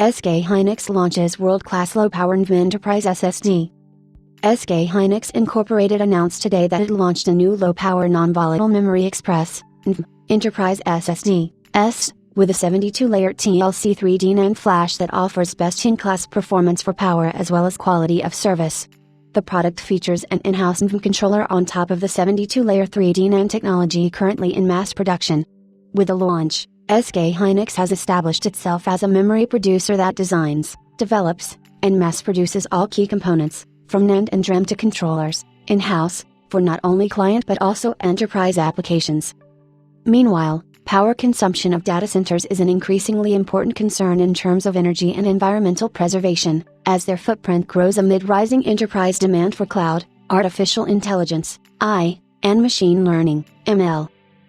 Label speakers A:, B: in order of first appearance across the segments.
A: SK hynix launches world-class low-power NVMe Enterprise SSD. SK hynix Incorporated announced today that it launched a new low-power non-volatile memory express NVMe Enterprise SSD with a 72-layer TLC 3D NAND flash that offers best-in-class performance for power as well as quality of service. The product features an in-house NVMe controller on top of the 72-layer 3D NAND technology currently in mass production. With the launch, SK hynix has established itself as a memory producer that designs, develops, and mass produces all key components, from NAND and DRAM to controllers, in-house, for not only client but also enterprise applications. Meanwhile, power consumption of data centers is an increasingly important concern in terms of energy and environmental preservation, as their footprint grows amid rising enterprise demand for cloud, artificial intelligence, AI, and machine learning, ML.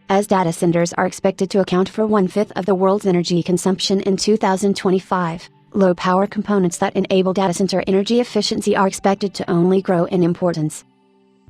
A: As data centers are expected to account for 1/5 of the world's energy consumption in 2025, low-power components that enable data center energy efficiency are expected to only grow in importance.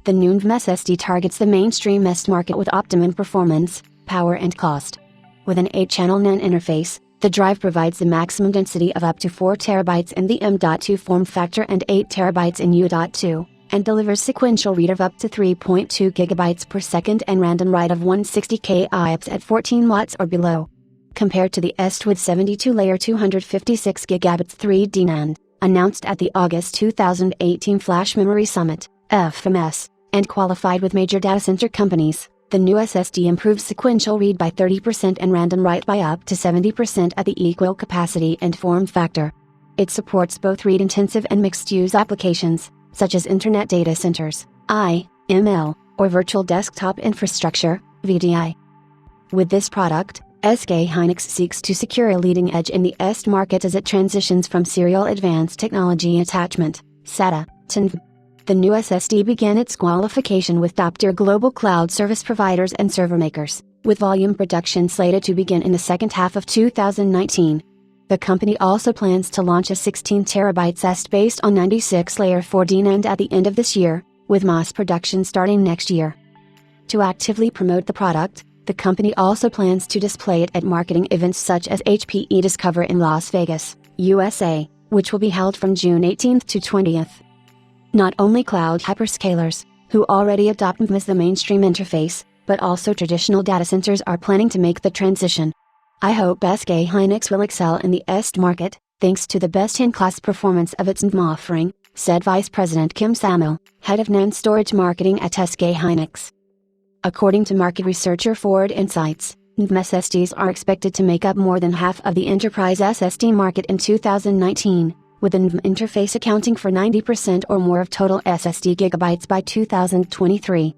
A: The new NVMe SSD targets the mainstream SSD market with optimum performance, power and cost. With an 8-channel NAND interface, the drive provides the maximum density of up to 4 TB in the M.2 form factor and 8 TB in U.2, and delivers sequential read of up to 3.2 GB per second and random write of 160 kIPS at 14 watts or below. Compared to the SSD with 72-layer 256 GB 3D NAND, announced at the August 2018 Flash Memory Summit, FMS, and qualified with major data center companies, the new SSD improves sequential read by 30% and random write by up to 70% at the equal capacity and form factor. It supports both read-intensive and mixed-use applications, such as internet data centers, AI, ML, or virtual desktop infrastructure, VDI. With this product, SK hynix seeks to secure a leading edge in the SSD market as it transitions from serial advanced technology attachment, SATA, to NVMe. The new SSD began its qualification with top-tier global cloud service providers and server makers, with volume production slated to begin in the second half of 2019. The company also plans to launch a 16 TB SSD based on 96-layer 4D NAND at the end of this year, with mass production starting next year. To actively promote the product, the company also plans to display it at marketing events such as HPE Discover in Las Vegas, USA, which will be held from June 18 to 20. Not only cloud hyperscalers, who already adopt NVMe as the mainstream interface, but also traditional data centers are planning to make the transition. I hope SK hynix will excel in the SSD market, thanks to the best-in-class performance of its NVMe offering, said Vice President Kim Samuel, head of NAND storage marketing at SK hynix. According to market researcher Forward Insights, NVMe SSDs are expected to make up more than half of the enterprise SSD market in 2019, with the NVMe interface accounting for 90% or more of total SSD gigabytes by 2023.